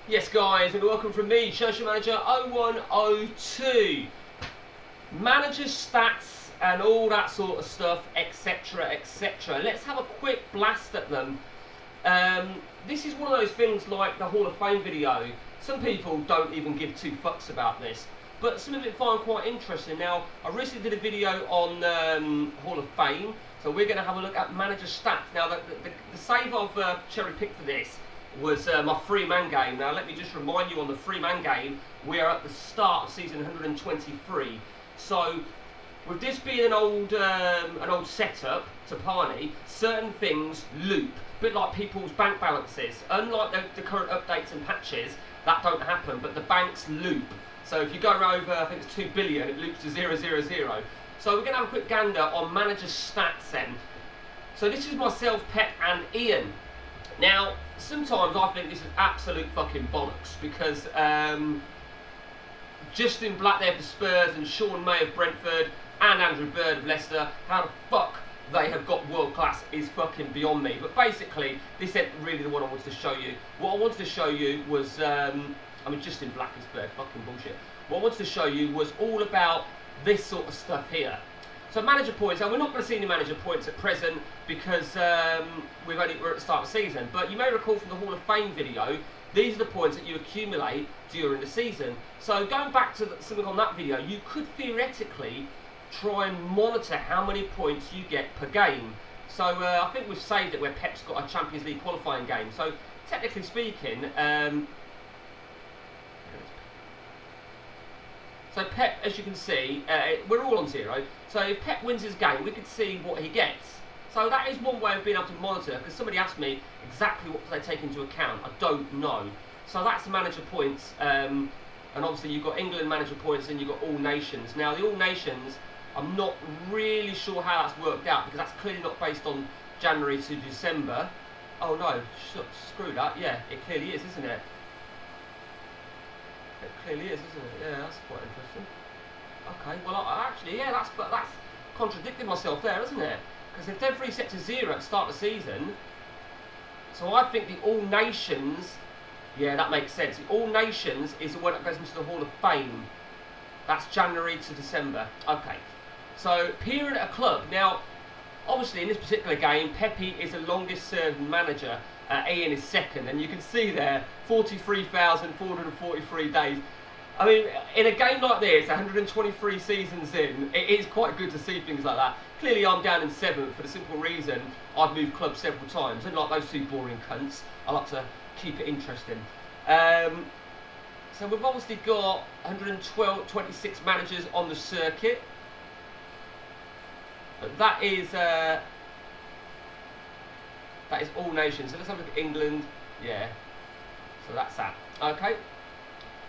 Yes guys, and welcome from me, Social Manager 0102. Manager stats and all that sort of stuff, etc, etc. Let's have a quick blast at them. This is one of those things like the Hall of Fame video. Some people don't even give two fucks about this, but some of it find quite interesting. Now, I recently did a video on Hall of Fame, so we're going to have a look at manager stats. Now, the save I've cherry-picked for this was my three-man game. Now, let me just remind you, on the three-man game, we are at the start of season 123. So, with this being an old setup to Parney, certain things loop, a bit like people's bank balances. Unlike the current updates and patches, that don't happen, but the banks loop. So if you go over, I think it's 2 billion, it loops to 000. So we're going to have a quick gander on manager stats then. So this is myself, Pep and Ian. Now, sometimes I think this is absolute fucking bollocks, because Justin Black there for Spurs and Sean May of Brentford and Andrew Bird of Leicester, how the fuck they have got world class is fucking beyond me. But basically, this isn't really the one I wanted to show you. What I wanted to show you was, Justin Black is Bird, fucking bullshit. What I wanted to show you was all about this sort of stuff here. So manager points, now we're not going to see any manager points at present because we're at the start of the season, but you may recall from the Hall of Fame video, these are the points that you accumulate during the season. So going back to something on that video, you could theoretically try and monitor how many points you get per game. So I think we've saved it where Pep's got a Champions League qualifying game. So technically speaking, so Pep, as you can see, we're all on 0. So if Pep wins his game, we can see what he gets. So that is one way of being able to monitor, because somebody asked me exactly what they take into account. I don't know. So that's the manager points, and obviously you've got England manager points and you've got all nations. Now the all nations, I'm not really sure how that's worked out, because that's clearly not based on January to December. Oh no, screw that. Yeah, it clearly is, isn't it? It clearly is, isn't it? Yeah, that's quite interesting. Okay, well, actually, yeah, that's contradicting myself there, isn't it? Because if they're reset to 0 at the start of the season, so I think the All Nations, yeah, that makes sense. The All Nations is the one that goes into the Hall of Fame. That's January to December. Okay, so period at a club. Now, obviously, in this particular game, Pepe is the longest serving manager. Ian is second, and you can see there 43,443 days. I mean, in a game like this, 123 seasons in, it is quite good to see things like that. Clearly, I'm down in 7th for the simple reason I've moved clubs several times, and like those two boring cunts, I like to keep it interesting. So we've obviously got 126 managers on the circuit, but that is all nations. So let's have a look at England. Yeah, so that's that. Okay.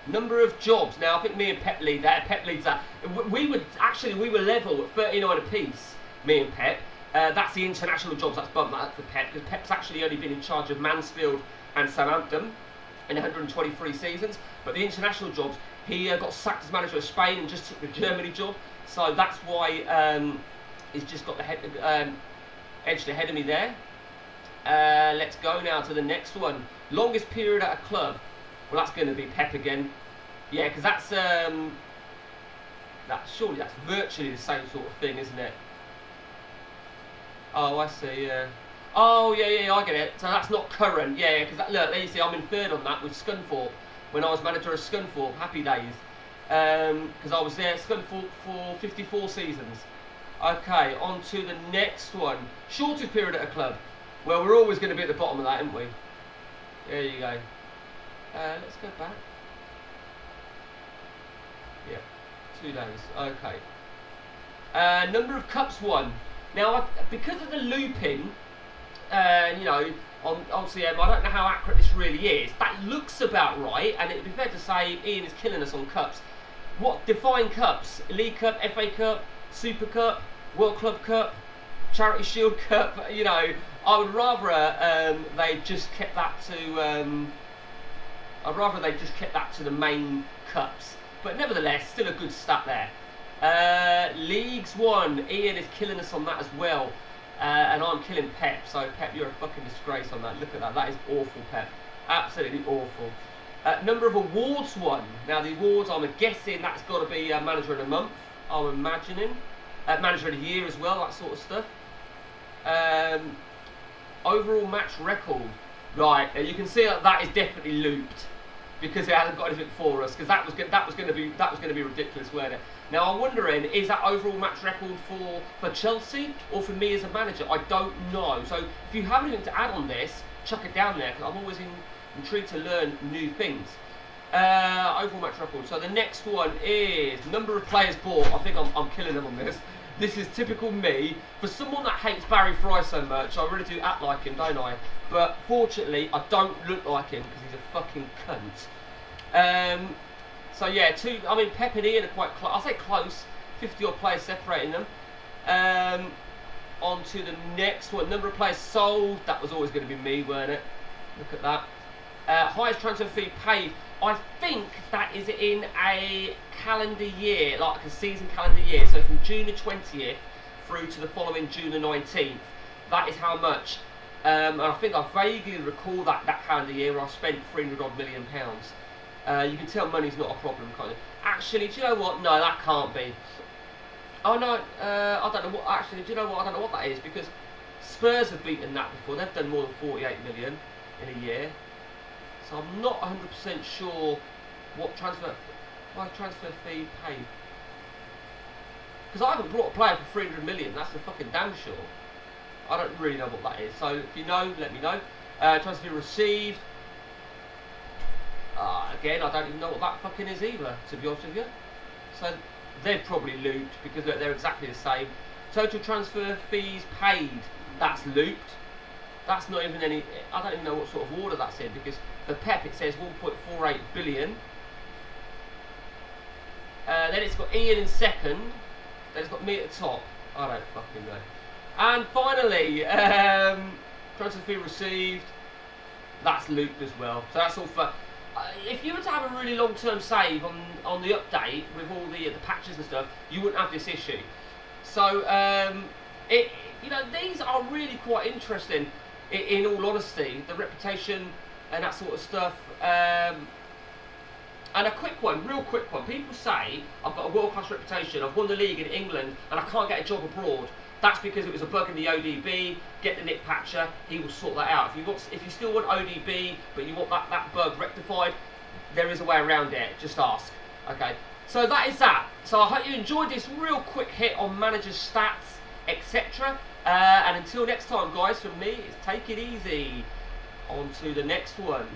Number of jobs. Now I think me and Pep lead that. Pep leads that. We were level at 39 apiece. Me and Pep. That's the international jobs. That's bumped that up for Pep, because Pep's actually only been in charge of Mansfield and Southampton in 123 seasons. But the international jobs, he got sacked as manager of Spain and just took the Germany job. So that's why he's just got the edged ahead of me there. Let's go now to the next one. Longest period at a club. Well, that's going to be Pep again. Yeah, because surely that's virtually the same sort of thing, isn't it? Oh, I see. Yeah. Oh, yeah, I get it. So that's not current. Yeah, because look, there you see, I'm in 3rd on that with Scunthorpe when I was manager of Scunthorpe. Happy days. Because I was there at Scunthorpe for 54 seasons. Okay, on to the next one. Shortest period at a club. Well, we're always going to be at the bottom of that, aren't we? There you go. Let's go back. Yeah, 2 days. Okay. Number of cups won. Now, because of the looping, you know, on CM, I don't know how accurate this really is. That looks about right, and it'd be fair to say Ian is killing us on cups. What define cups? League Cup, FA Cup, Super Cup, World Club Cup, Charity Shield Cup. You know, I would rather they just kept that to. I'd rather they just kept that to the main cups. But nevertheless, still a good stat there. Leagues won. Ian is killing us on that as well. And I'm killing Pep. So Pep, you're a fucking disgrace on that. Look at that. That is awful, Pep. Absolutely awful. Number of awards won. Now the awards, I'm guessing that's got to be manager of the month. I'm imagining manager of the year as well, that sort of stuff. Overall match record. Right, you can see that is definitely looped because it hasn't got anything for us. Because that was going to be ridiculous, weren't it? Now I'm wondering, is that overall match record for Chelsea or for me as a manager? I don't know. So if you have anything to add on this, chuck it down there, because I'm always intrigued to learn new things. Overall match record. So the next one is number of players bought. I think I'm killing them on this. This is typical me. For someone that hates Barry Fry so much, I really do act like him, don't I? But fortunately, I don't look like him because he's a fucking cunt. So yeah, I mean, Pep and Ian are quite close. I'll say close. 50 odd players separating them. On to the next one. Number of players sold. That was always going to be me, weren't it? Look at that. Highest transfer fee paid. I think that is in a calendar year, like a season calendar year. So from June the 20th through to the following June the 19th. That is how much. And I think I vaguely recall that calendar year where I spent £300 odd million. You can tell money's not a problem, kind of. Actually, do you know what? No, that can't be. Oh no, I don't know what. Actually, do you know what? I don't know what that is because Spurs have beaten that before. They've done more than 48 million in a year. So I'm not 100% sure what my transfer fee paid. Because I haven't brought a player for 300 million. That's for fucking damn sure. I don't really know what that is. So if you know, let me know. Transfer fee received. Again, I don't even know what that fucking is either, to be honest with you. So they're probably looped because look, they're exactly the same. Total transfer fees paid. That's looped. That's not even any. I don't even know what sort of order that's in because for Pep it says 1.48 billion. Then it's got Ian in second. Then it's got me at the top. I don't fucking know. And finally, transfer fee received. That's looped as well. So that's all for. If you were to have a really long-term save on the update with all the patches and stuff, you wouldn't have this issue. So you know, these are really quite interesting. In all honesty, the reputation and that sort of stuff. And a quick one, real quick one. People say I've got a world-class reputation. I've won the league in England, and I can't get a job abroad. That's because it was a bug in the ODB. Get the Nick Patcher, he will sort that out. If you still want ODB, but you want that bug rectified, there is a way around it. Just ask. Okay. So that is that. So I hope you enjoyed this real quick hit on managers' stats, etc. And until next time, guys, from me, it's take it easy. On to the next one.